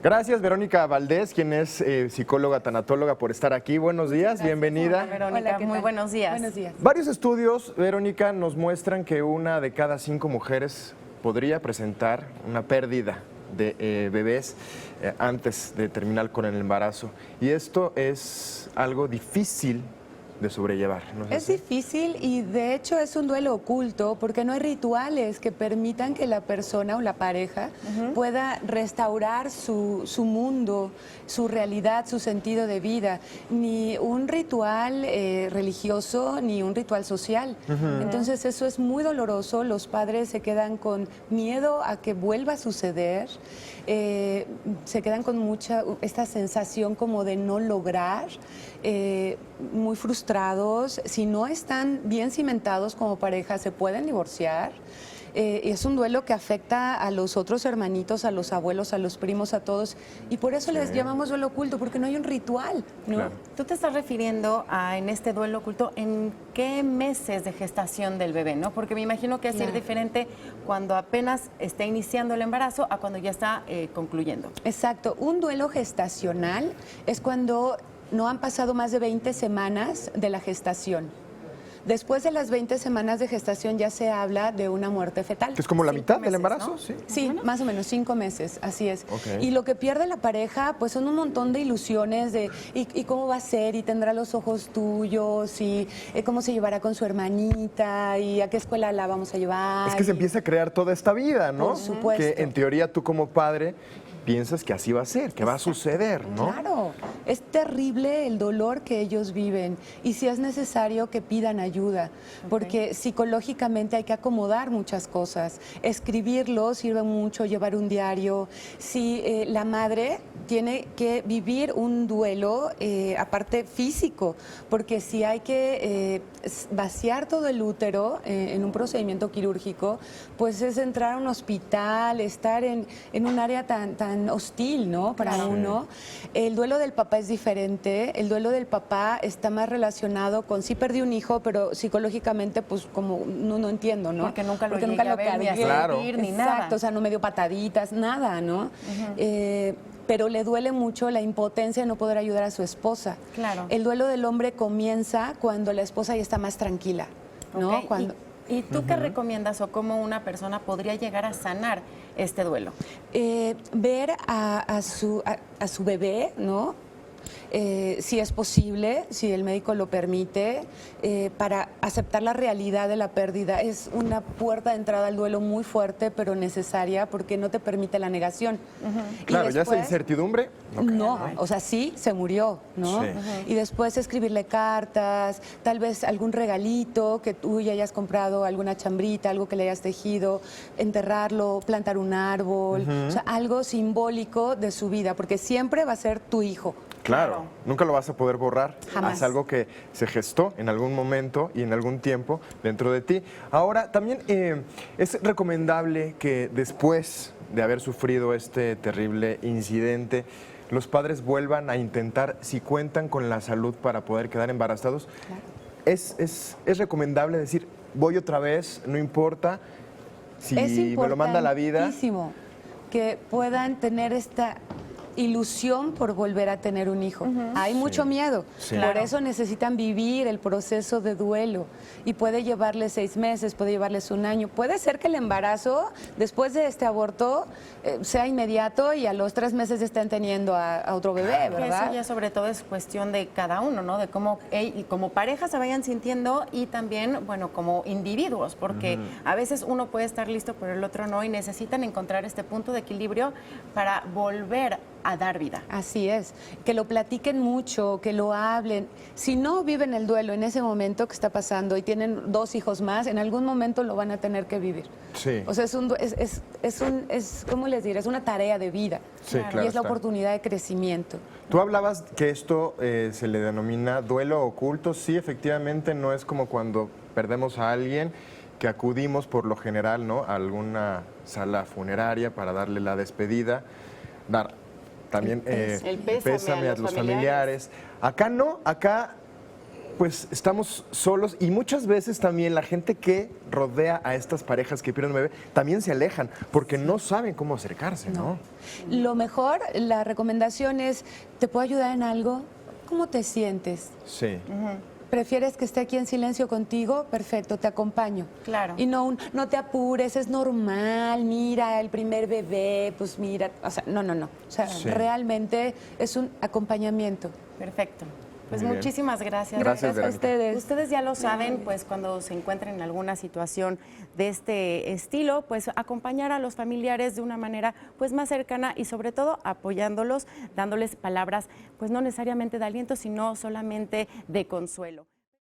Gracias, Verónica Valdés, quien es psicóloga, tanatóloga, por estar aquí. Buenos días, Gracias. bienvenida. Hola, Verónica, Hola, muy buenos días. Buenos días. Varios estudios, Verónica, nos muestran que 1 de cada 5 mujeres podría presentar una pérdida de bebés antes de terminar con el embarazo. Y esto es algo difícil de sobrellevar, ¿no es Es así? difícil y de hecho es un duelo oculto porque no hay rituales que permitan que la persona o la pareja pueda restaurar su mundo, su realidad, su sentido de vida. Ni un ritual religioso ni un ritual social. Entonces eso es muy doloroso. Los padres se quedan con miedo a que vuelva a suceder. Se quedan con esta sensación como de no lograr, muy frustrados. Si no están bien cimentados como pareja, se pueden divorciar. Es un duelo que afecta a los otros hermanitos, a los abuelos, a los primos, a todos. Y por eso les llamamos duelo oculto, porque no hay un ritual, ¿no? Claro. Tú te estás refiriendo en este duelo oculto, ¿en qué meses de gestación del bebé, no? Porque me imagino que es Claro. diferente cuando apenas está iniciando el embarazo a cuando ya está concluyendo. Exacto. Un duelo gestacional es cuando no han pasado más de 20 semanas de la gestación. Después de las 20 semanas de gestación ya se habla de una muerte fetal. Que es como la 5 mitad del meses, embarazo, ¿no? ¿sí? Sí, más o menos 5 meses, así es. Ok. Y lo que pierde la pareja, pues son un montón de ilusiones de y cómo va a ser, y tendrá los ojos tuyos, y cómo se llevará con su hermanita, y a qué escuela la vamos a llevar. Es que se empieza a crear toda esta vida, ¿no? Por supuesto. Que en teoría tú como padre piensas que así va a ser, que va a suceder, ¿no? Claro, es terrible el dolor que ellos viven y si es necesario que pidan ayuda, porque psicológicamente hay que acomodar muchas cosas. Escribirlo sirve mucho, llevar un diario. Si la madre tiene que vivir un duelo, aparte físico, porque si hay que vaciar todo el útero en un procedimiento quirúrgico, pues es entrar a un hospital, estar en un área tan hostil, ¿no? Para Claro. uno. El duelo del papá es diferente. El duelo del papá está más relacionado con sí perdí un hijo, pero psicológicamente, pues como no entiendo, ¿no? Porque nunca lo llegué a ver, ni a cargué. Claro. sentir, ni Exacto, nada. o sea, no me dio pataditas, nada, ¿no? Pero le duele mucho la impotencia de no poder ayudar a su esposa. Claro. El duelo del hombre comienza cuando la esposa ya está más tranquila, ¿no? Ok, Cuando ¿Y tú qué recomiendas o cómo una persona podría llegar a sanar este duelo? ver a su bebé, ¿no? Si es posible, si el médico lo permite, para aceptar la realidad de la pérdida. Es una puerta de entrada al duelo muy fuerte, pero necesaria, porque no te permite la negación. Y Claro, ya esa después- incertidumbre. No, o sea, sí, se murió, ¿no? Sí. Y después escribirle cartas, tal vez algún regalito que tú ya hayas comprado, alguna chambrita, algo que le hayas tejido, enterrarlo, plantar un árbol, o sea, algo simbólico de su vida, porque siempre va a ser tu hijo. Claro, nunca lo vas a poder borrar. Jamás. Es algo que se gestó en algún momento y en algún tiempo dentro de ti. Ahora, también es recomendable que después de haber sufrido este terrible incidente, los padres vuelvan a intentar, si cuentan con la salud para poder quedar embarazados. Claro. Es recomendable decir, voy otra vez, no importa si Es me lo manda la vida. importantísimo que puedan tener esta ilusión por volver a tener un hijo. Hay mucho miedo, Sí. por Claro. eso necesitan vivir el proceso de duelo y puede llevarles 6 meses, puede llevarles 1 año. Puede ser que el embarazo después de este aborto sea inmediato y a los 3 meses estén teniendo a otro bebé, Que ¿verdad? eso ya sobre todo es cuestión de cada uno, ¿no? De cómo y como pareja se vayan sintiendo y también, bueno, como individuos, porque a veces uno puede estar listo, pero el otro no, y necesitan encontrar este punto de equilibrio para volver a dar vida. Así es, que lo platiquen mucho, que lo hablen. Si no viven el duelo en ese momento que está pasando y tienen 2 hijos más, en algún momento lo van a tener que vivir. Sí. O sea, ¿cómo les diré? Es una tarea de vida. Sí, Claro. claro Y es la está. oportunidad de crecimiento. Tú hablabas que esto se le denomina duelo oculto. Sí, efectivamente, no es como cuando perdemos a alguien que acudimos por lo general, ¿no?, a alguna sala funeraria para darle la despedida, dar también El pésame a los los familiares. Acá no, acá pues estamos solos y muchas veces también la gente que rodea a estas parejas que pierden un bebé también se alejan porque no saben cómo acercarse, ¿no? Lo mejor, la recomendación es, ¿te puedo ayudar en algo? ¿Cómo te sientes? Sí. ¿Prefieres que esté aquí en silencio contigo? Perfecto, te acompaño. Claro. Y no, no te apures, es normal, mira, el primer bebé, pues mira, o sea, no. O sea, Sí. realmente es un acompañamiento. Perfecto. Pues Muy bien. muchísimas gracias. Gracias, a Verónica. ustedes. Ustedes ya lo saben, pues cuando se encuentren en alguna situación de este estilo, pues acompañar a los familiares de una manera pues más cercana y sobre todo apoyándolos, dándoles palabras pues no necesariamente de aliento, sino solamente de consuelo.